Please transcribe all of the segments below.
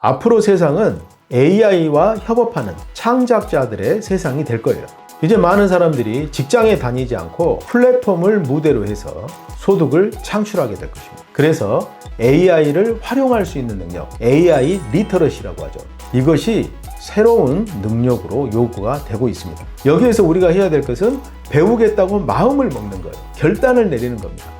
앞으로 세상은 AI와 협업하는 창작자들의 세상이 될 거예요. 이제 많은 사람들이 직장에 다니지 않고 플랫폼을 무대로 해서 소득을 창출하게 될 것입니다. 그래서 AI를 활용할 수 있는 능력, AI 리터러시라고 하죠. 이것이 새로운 능력으로 요구가 되고 있습니다. 여기에서 우리가 해야 될 것은 배우겠다고 마음을 먹는 거예요. 결단을 내리는 겁니다.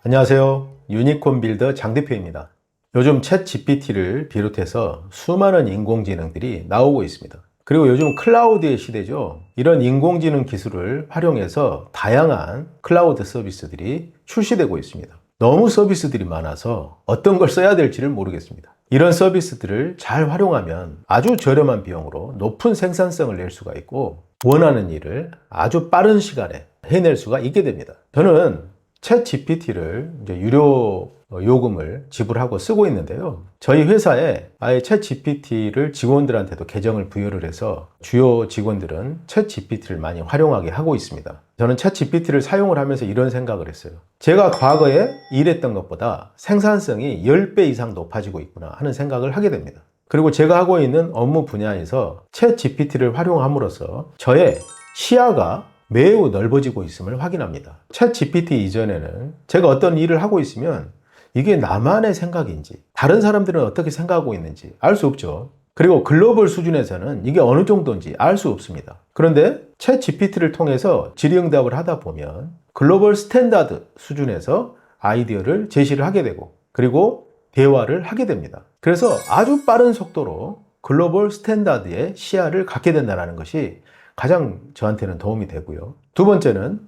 안녕하세요. 유니콘 빌더 장 대표입니다. 요즘 챗 GPT를 비롯해서 수많은 인공지능들이 나오고 있습니다. 그리고 요즘 클라우드의 시대죠. 이런 인공지능 기술을 활용해서 다양한 클라우드 서비스들이 출시되고 있습니다. 너무 서비스들이 많아서 어떤 걸 써야 될지를 모르겠습니다. 이런 서비스들을 잘 활용하면 아주 저렴한 비용으로 높은 생산성을 낼 수가 있고 원하는 일을 아주 빠른 시간에 해낼 수가 있게 됩니다. 저는 챗 GPT를 유료 요금을 지불하고 쓰고 있는데요. 저희 회사에 아예 챗 GPT를 직원들한테도 계정을 부여를 해서 주요 직원들은 챗 GPT를 많이 활용하게 하고 있습니다. 저는 챗 GPT를 사용을 하면서 이런 생각을 했어요. 제가 과거에 일했던 것보다 생산성이 10배 이상 높아지고 있구나 하는 생각을 하게 됩니다. 그리고 제가 하고 있는 업무 분야에서 챗 GPT를 활용함으로써 저의 시야가 매우 넓어지고 있음을 확인합니다. 챗 GPT 이전에는 제가 어떤 일을 하고 있으면 이게 나만의 생각인지 다른 사람들은 어떻게 생각하고 있는지 알 수 없죠. 그리고 글로벌 수준에서는 이게 어느 정도인지 알 수 없습니다. 그런데 챗 GPT를 통해서 질의응답을 하다 보면 글로벌 스탠다드 수준에서 아이디어를 제시를 하게 되고 그리고 대화를 하게 됩니다. 그래서 아주 빠른 속도로 글로벌 스탠다드의 시야를 갖게 된다는 것이 가장 저한테는 도움이 되고요. 두 번째는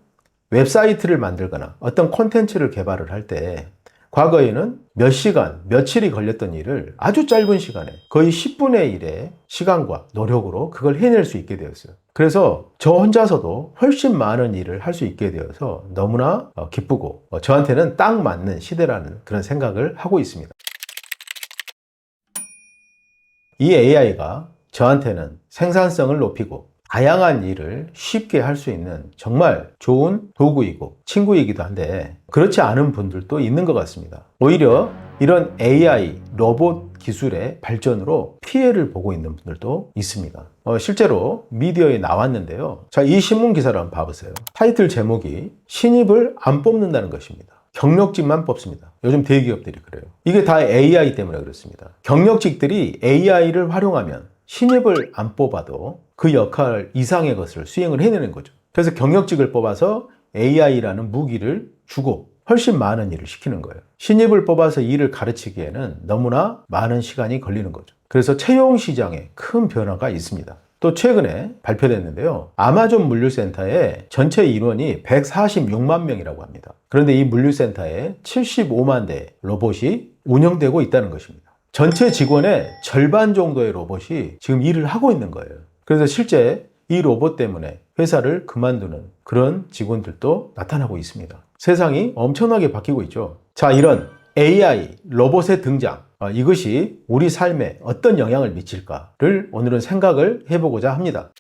웹사이트를 만들거나 어떤 콘텐츠를 개발을 할 때 과거에는 몇 시간, 며칠이 걸렸던 일을 아주 짧은 시간에 거의 10분의 1의 시간과 노력으로 그걸 해낼 수 있게 되었어요. 그래서 저 혼자서도 훨씬 많은 일을 할 수 있게 되어서 너무나 기쁘고 저한테는 딱 맞는 시대라는 그런 생각을 하고 있습니다. 이 AI가 저한테는 생산성을 높이고 다양한 일을 쉽게 할 수 있는 정말 좋은 도구이고 친구이기도 한데 그렇지 않은 분들도 있는 것 같습니다. 오히려 이런 AI, 로봇 기술의 발전으로 피해를 보고 있는 분들도 있습니다. 실제로 미디어에 나왔는데요. 자, 이 신문 기사를 한번 봐보세요. 타이틀 제목이 신입을 안 뽑는다는 것입니다. 경력직만 뽑습니다. 요즘 대기업들이 그래요. 이게 다 AI 때문에 그렇습니다. 경력직들이 AI를 활용하면 신입을 안 뽑아도 그 역할 이상의 것을 수행을 해내는 거죠. 그래서 경력직을 뽑아서 AI라는 무기를 주고 훨씬 많은 일을 시키는 거예요. 신입을 뽑아서 일을 가르치기에는 너무나 많은 시간이 걸리는 거죠. 그래서 채용 시장에 큰 변화가 있습니다. 또 최근에 발표됐는데요. 아마존 물류센터의 전체 인원이 146만 명이라고 합니다. 그런데 이 물류센터에 75만 대의 로봇이 운영되고 있다는 것입니다. 전체 직원의 절반 정도의 로봇이 지금 일을 하고 있는 거예요. 그래서 실제 이 로봇 때문에 회사를 그만두는 그런 직원들도 나타나고 있습니다. 세상이 엄청나게 바뀌고 있죠. 자, 이런 AI, 로봇의 등장, 이것이 우리 삶에 어떤 영향을 미칠까를 오늘은 생각을 해보고자 합니다.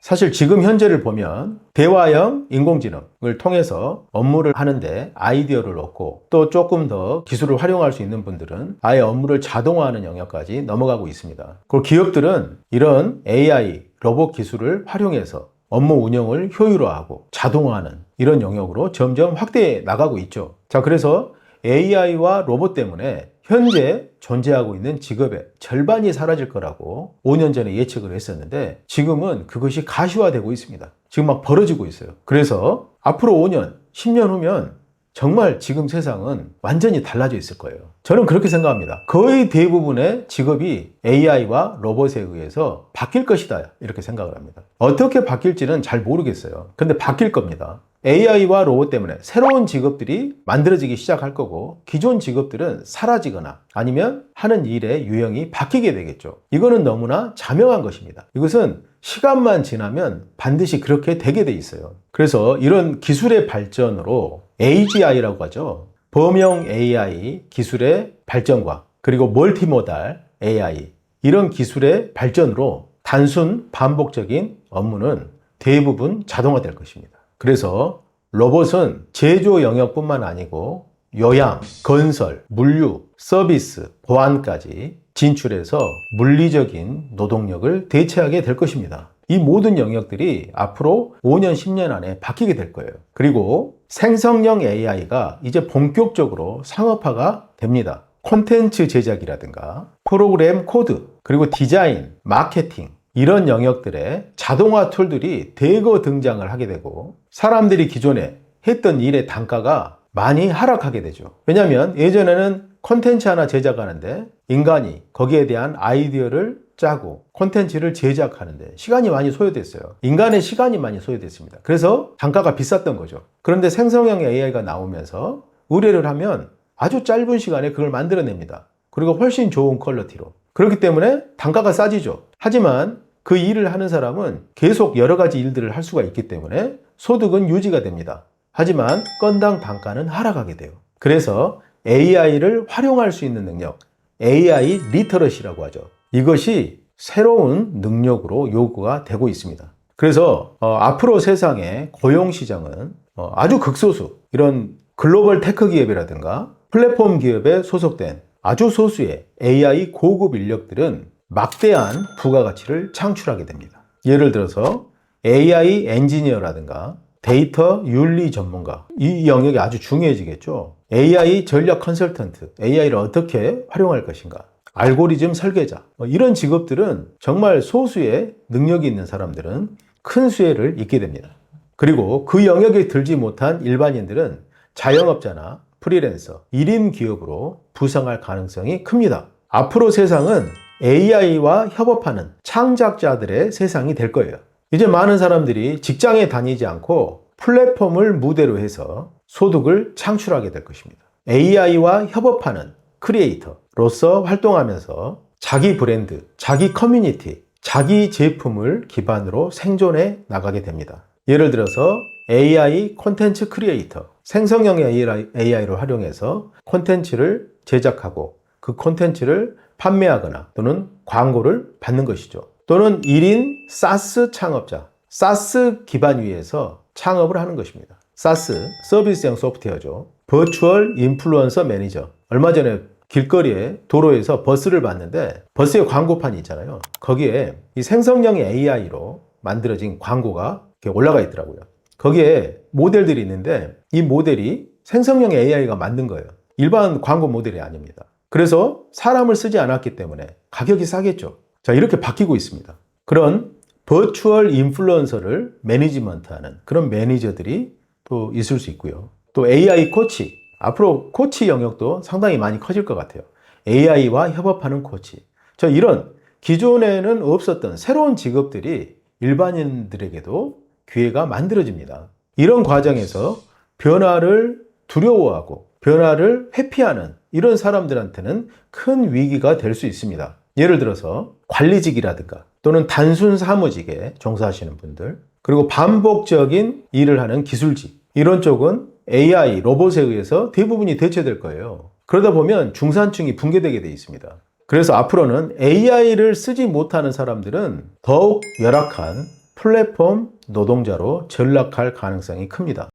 사실 지금 현재를 보면 대화형 인공지능을 통해서 업무를 하는데 아이디어를 얻고 또 조금 더 기술을 활용할 수 있는 분들은 아예 업무를 자동화하는 영역까지 넘어가고 있습니다. 그리고 기업들은 이런 AI, 로봇 기술을 활용해서 업무 운영을 효율화하고 자동화하는 이런 영역으로 점점 확대해 나가고 있죠. 자, 그래서 AI와 로봇 때문에 현재 존재하고 있는 직업의 절반이 사라질 거라고 5년 전에 예측을 했었는데 지금은 그것이 가시화되고 있습니다. 지금 막 벌어지고 있어요. 그래서 앞으로 5년, 10년 후면 정말 지금 세상은 완전히 달라져 있을 거예요. 저는 그렇게 생각합니다. 거의 대부분의 직업이 AI와 로봇에 의해서 바뀔 것이다 이렇게 생각을 합니다. 어떻게 바뀔지는 잘 모르겠어요. 근데 바뀔 겁니다. AI와 로봇 때문에 새로운 직업들이 만들어지기 시작할 거고 기존 직업들은 사라지거나 아니면 하는 일의 유형이 바뀌게 되겠죠. 이거는 너무나 자명한 것입니다. 이것은 시간만 지나면 반드시 그렇게 되게 돼 있어요. 그래서 이런 기술의 발전으로 AGI라고 하죠. 범용 AI 기술의 발전과 그리고 멀티모달 AI 이런 기술의 발전으로 단순 반복적인 업무는 대부분 자동화될 것입니다. 그래서 로봇은 제조 영역뿐만 아니고 요양, 건설, 물류, 서비스, 보안까지 진출해서 물리적인 노동력을 대체하게 될 것입니다. 이 모든 영역들이 앞으로 5년, 10년 안에 바뀌게 될 거예요. 그리고 생성형 AI가 이제 본격적으로 상업화가 됩니다. 콘텐츠 제작이라든가 프로그램 코드, 그리고 디자인, 마케팅, 이런 영역들의 자동화 툴들이 대거 등장을 하게 되고 사람들이 기존에 했던 일의 단가가 많이 하락하게 되죠. 왜냐하면 예전에는 콘텐츠 하나 제작하는데 인간이 거기에 대한 아이디어를 짜고 콘텐츠를 제작하는데 시간이 많이 소요됐어요. 인간의 시간이 많이 소요됐습니다. 그래서 단가가 비쌌던 거죠. 그런데 생성형 AI가 나오면서 의뢰를 하면 아주 짧은 시간에 그걸 만들어냅니다. 그리고 훨씬 좋은 퀄리티로. 그렇기 때문에 단가가 싸지죠. 하지만 그 일을 하는 사람은 계속 여러 가지 일들을 할 수가 있기 때문에 소득은 유지가 됩니다. 하지만 건당 단가는 하락하게 돼요. 그래서 AI를 활용할 수 있는 능력, AI 리터러시라고 하죠. 이것이 새로운 능력으로 요구가 되고 있습니다. 그래서 앞으로 세상의 고용시장은 아주 극소수, 이런 글로벌 테크 기업이라든가 플랫폼 기업에 소속된 아주 소수의 AI 고급 인력들은 막대한 부가가치를 창출하게 됩니다. 예를 들어서 AI 엔지니어라든가 데이터 윤리 전문가, 이 영역이 아주 중요해지겠죠. AI 전략 컨설턴트, AI를 어떻게 활용할 것인가, 알고리즘 설계자, 이런 직업들은 정말 소수의 능력이 있는 사람들은 큰 수혜를 입게 됩니다. 그리고 그 영역에 들지 못한 일반인들은 자영업자나 프리랜서, 1인 기업으로 부상할 가능성이 큽니다. 앞으로 세상은 AI와 협업하는 창작자들의 세상이 될 거예요. 이제 많은 사람들이 직장에 다니지 않고 플랫폼을 무대로 해서 소득을 창출하게 될 것입니다. AI와 협업하는 크리에이터로서 활동하면서 자기 브랜드, 자기 커뮤니티, 자기 제품을 기반으로 생존해 나가게 됩니다. 예를 들어서 AI 콘텐츠 크리에이터, 생성형 AI를 활용해서 콘텐츠를 제작하고 그 콘텐츠를 판매하거나 또는 광고를 받는 것이죠. 또는 1인 사스 창업자, 사스 기반 위에서 창업을 하는 것입니다. 사스, 서비스형 소프트웨어죠. 버추얼 인플루언서 매니저. 얼마 전에 길거리에 도로에서 버스를 봤는데 버스에 광고판이 있잖아요. 거기에 이 생성형 AI로 만들어진 광고가 이렇게 올라가 있더라고요. 거기에 모델들이 있는데 이 모델이 생성형 AI가 만든 거예요. 일반 광고 모델이 아닙니다. 그래서 사람을 쓰지 않았기 때문에 가격이 싸겠죠. 자, 이렇게 바뀌고 있습니다. 그런 버추얼 인플루언서를 매니지먼트하는 그런 매니저들이 또 있을 수 있고요. 또 AI 코치, 앞으로 코치 영역도 상당히 많이 커질 것 같아요. AI와 협업하는 코치. 저 이런 기존에는 없었던 새로운 직업들이 일반인들에게도 기회가 만들어집니다. 이런 과정에서 변화를 두려워하고 변화를 회피하는 이런 사람들한테는 큰 위기가 될 수 있습니다. 예를 들어서 관리직이라든가 또는 단순 사무직에 종사하시는 분들, 그리고 반복적인 일을 하는 기술직, 이런 쪽은 AI, 로봇에 의해서 대부분이 대체될 거예요. 그러다 보면 중산층이 붕괴되게 돼 있습니다. 그래서 앞으로는 AI를 쓰지 못하는 사람들은 더욱 열악한 플랫폼 노동자로 전락할 가능성이 큽니다.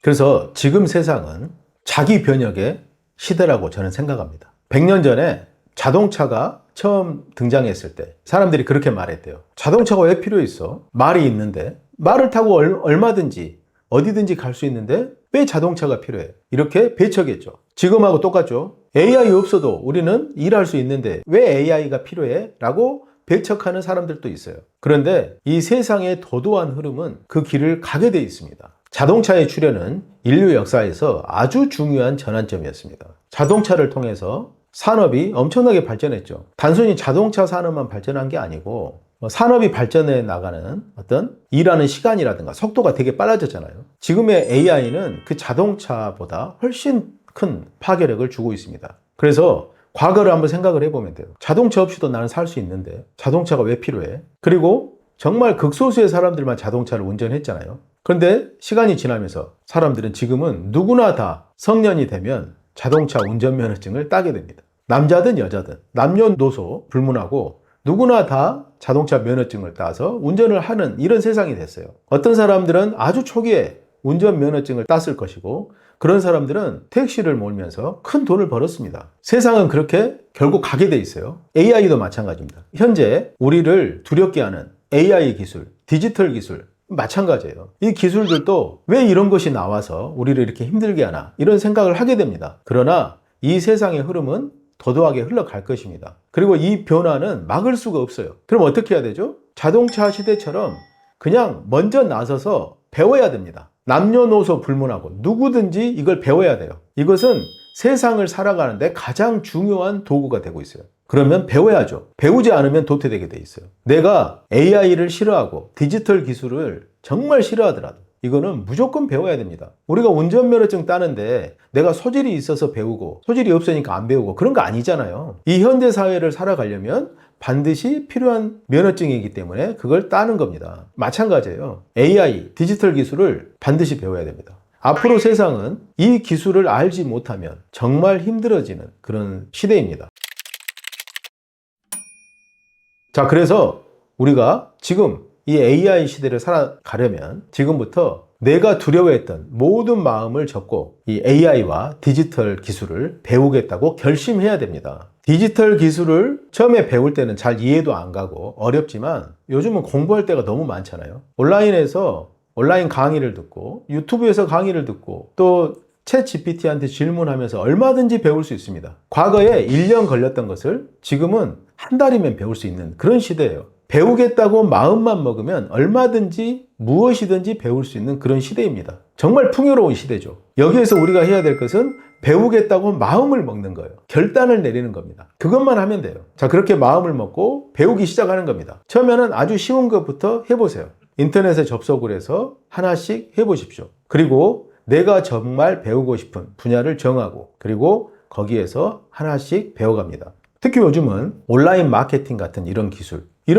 그래서 지금 세상은 자기 변혁의 시대라고 저는 생각합니다. 100년 전에 자동차가 처음 등장했을 때 사람들이 그렇게 말했대요. 자동차가 왜 필요했어? 말이 있는데, 말을 타고 얼마든지 어디든지 갈 수 있는데 왜 자동차가 필요해? 이렇게 배척했죠. 지금하고 똑같죠. AI 없어도 우리는 일할 수 있는데 왜 AI가 필요해? 라고 배척하는 사람들도 있어요. 그런데 이 세상의 도도한 흐름은 그 길을 가게 돼 있습니다. 자동차의 출현은 인류 역사에서 아주 중요한 전환점이었습니다. 자동차를 통해서 산업이 엄청나게 발전했죠. 단순히 자동차 산업만 발전한 게 아니고 산업이 발전해 나가는 어떤 일하는 시간이라든가 속도가 되게 빨라졌잖아요. 지금의 AI는 그 자동차보다 훨씬 큰 파괴력을 주고 있습니다. 그래서 과거를 한번 생각을 해보면 돼요. 자동차 없이도 나는 살 수 있는데 자동차가 왜 필요해? 그리고 정말 극소수의 사람들만 자동차를 운전했잖아요. 그런데 시간이 지나면서 사람들은 지금은 누구나 다 성년이 되면 자동차 운전면허증을 따게 됩니다. 남자든 여자든 남녀노소 불문하고 누구나 다 자동차 면허증을 따서 운전을 하는 이런 세상이 됐어요. 어떤 사람들은 아주 초기에 운전 면허증을 땄을 것이고 그런 사람들은 택시를 몰면서 큰 돈을 벌었습니다. 세상은 그렇게 결국 가게 돼 있어요. AI도 마찬가지입니다. 현재 우리를 두렵게 하는 AI 기술, 디지털 기술 마찬가지예요. 이 기술들도 왜 이런 것이 나와서 우리를 이렇게 힘들게 하나 이런 생각을 하게 됩니다. 그러나 이 세상의 흐름은 도도하게 흘러갈 것입니다. 그리고 이 변화는 막을 수가 없어요. 그럼 어떻게 해야 되죠? 자동차 시대처럼 그냥 먼저 나서서 배워야 됩니다. 남녀노소 불문하고 누구든지 이걸 배워야 돼요. 이것은 세상을 살아가는데 가장 중요한 도구가 되고 있어요. 그러면 배워야죠. 배우지 않으면 도태되게 돼 있어요. 내가 AI를 싫어하고 디지털 기술을 정말 싫어하더라도 이거는 무조건 배워야 됩니다. 우리가 운전면허증 따는데 내가 소질이 있어서 배우고 소질이 없으니까 안 배우고 그런 거 아니잖아요. 이 현대사회를 살아가려면 반드시 필요한 면허증이기 때문에 그걸 따는 겁니다. 마찬가지예요. AI, 디지털 기술을 반드시 배워야 됩니다. 앞으로 세상은 이 기술을 알지 못하면 정말 힘들어지는 그런 시대입니다. 자, 그래서 우리가 지금 이 AI 시대를 살아가려면 지금부터 내가 두려워했던 모든 마음을 접고 이 AI와 디지털 기술을 배우겠다고 결심해야 됩니다. 디지털 기술을 처음에 배울 때는 잘 이해도 안 가고 어렵지만 요즘은 공부할 때가 너무 많잖아요. 온라인에서 온라인 강의를 듣고 유튜브에서 강의를 듣고 또 챗 GPT한테 질문하면서 얼마든지 배울 수 있습니다. 과거에 1년 걸렸던 것을 지금은 한 달이면 배울 수 있는 그런 시대예요. 배우겠다고 마음만 먹으면 얼마든지 무엇이든지 배울 수 있는 그런 시대입니다. 정말 풍요로운 시대죠. 여기에서 우리가 해야 될 것은 배우겠다고 마음을 먹는 거예요. 결단을 내리는 겁니다. 그것만 하면 돼요. 자, 그렇게 마음을 먹고 배우기 시작하는 겁니다. 처음에는 아주 쉬운 것부터 해보세요. 인터넷에 접속을 해서 하나씩 해보십시오. 그리고 내가 정말 배우고 싶은 분야를 정하고 그리고 거기에서 하나씩 배워갑니다. 특히 요즘은 온라인 마케팅 같은 이런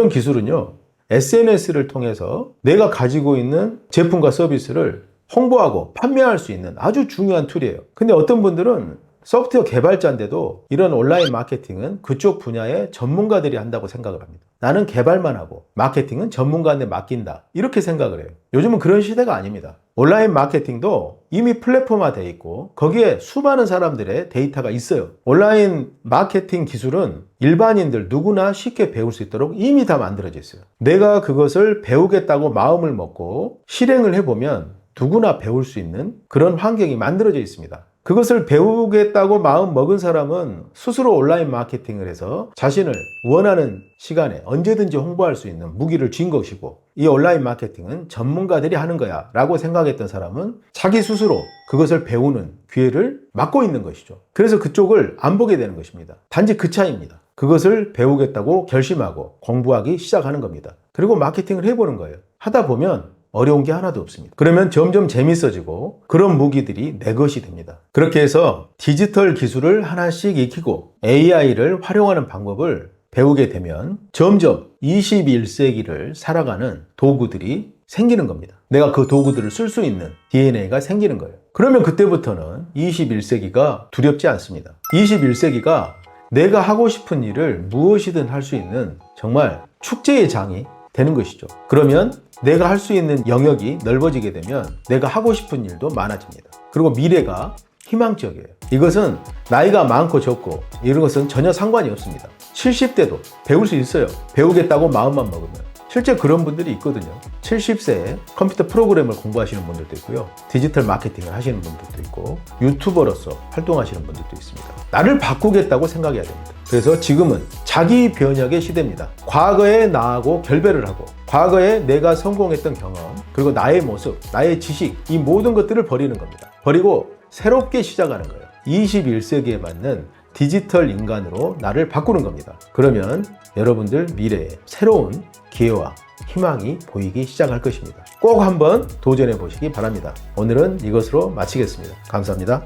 기술은요, SNS를 통해서 내가 가지고 있는 제품과 서비스를 홍보하고 판매할 수 있는 아주 중요한 툴이에요. 근데 어떤 분들은 소프트웨어 개발자인데도 이런 온라인 마케팅은 그쪽 분야의 전문가들이 한다고 생각을 합니다. 나는 개발만 하고 마케팅은 전문가한테 맡긴다. 이렇게 생각을 해요. 요즘은 그런 시대가 아닙니다. 온라인 마케팅도 이미 플랫폼화되어 있고 거기에 수많은 사람들의 데이터가 있어요. 온라인 마케팅 기술은 일반인들 누구나 쉽게 배울 수 있도록 이미 다 만들어져 있어요. 내가 그것을 배우겠다고 마음을 먹고 실행을 해보면 누구나 배울 수 있는 그런 환경이 만들어져 있습니다. 그것을 배우겠다고 마음 먹은 사람은 스스로 온라인 마케팅을 해서 자신을 원하는 시간에 언제든지 홍보할 수 있는 무기를 쥔 것이고, 이 온라인 마케팅은 전문가들이 하는 거야 라고 생각했던 사람은 자기 스스로 그것을 배우는 기회를 막고 있는 것이죠. 그래서 그쪽을 안 보게 되는 것입니다. 단지 그 차이입니다. 그것을 배우겠다고 결심하고 공부하기 시작하는 겁니다. 그리고 마케팅을 해보는 거예요. 하다 보면 어려운 게 하나도 없습니다. 그러면 점점 재밌어지고 그런 무기들이 내 것이 됩니다. 그렇게 해서 디지털 기술을 하나씩 익히고 AI를 활용하는 방법을 배우게 되면 점점 21세기를 살아가는 도구들이 생기는 겁니다. 내가 그 도구들을 쓸 수 있는 DNA가 생기는 거예요. 그러면 그때부터는 21세기가 두렵지 않습니다. 21세기가 내가 하고 싶은 일을 무엇이든 할 수 있는 정말 축제의 장이 되는 것이죠. 그러면 내가 할 수 있는 영역이 넓어지게 되면 내가 하고 싶은 일도 많아집니다. 그리고 미래가 희망적이에요. 이것은 나이가 많고 적고 이런 것은 전혀 상관이 없습니다. 70대도 배울 수 있어요. 배우겠다고 마음만 먹으면. 실제 그런 분들이 있거든요. 70세에 컴퓨터 프로그램을 공부하시는 분들도 있고요. 디지털 마케팅을 하시는 분들도 있고 유튜버로서 활동하시는 분들도 있습니다. 나를 바꾸겠다고 생각해야 됩니다. 그래서 지금은 자기 변혁의 시대입니다. 과거의 나하고 결별을 하고 과거에 내가 성공했던 경험 그리고 나의 모습, 나의 지식 이 모든 것들을 버리는 겁니다. 버리고 새롭게 시작하는 거예요. 21세기에 맞는 디지털 인간으로 나를 바꾸는 겁니다. 그러면 여러분들 미래에 새로운 기회와 희망이 보이기 시작할 것입니다. 꼭 한번 도전해 보시기 바랍니다. 오늘은 이것으로 마치겠습니다. 감사합니다.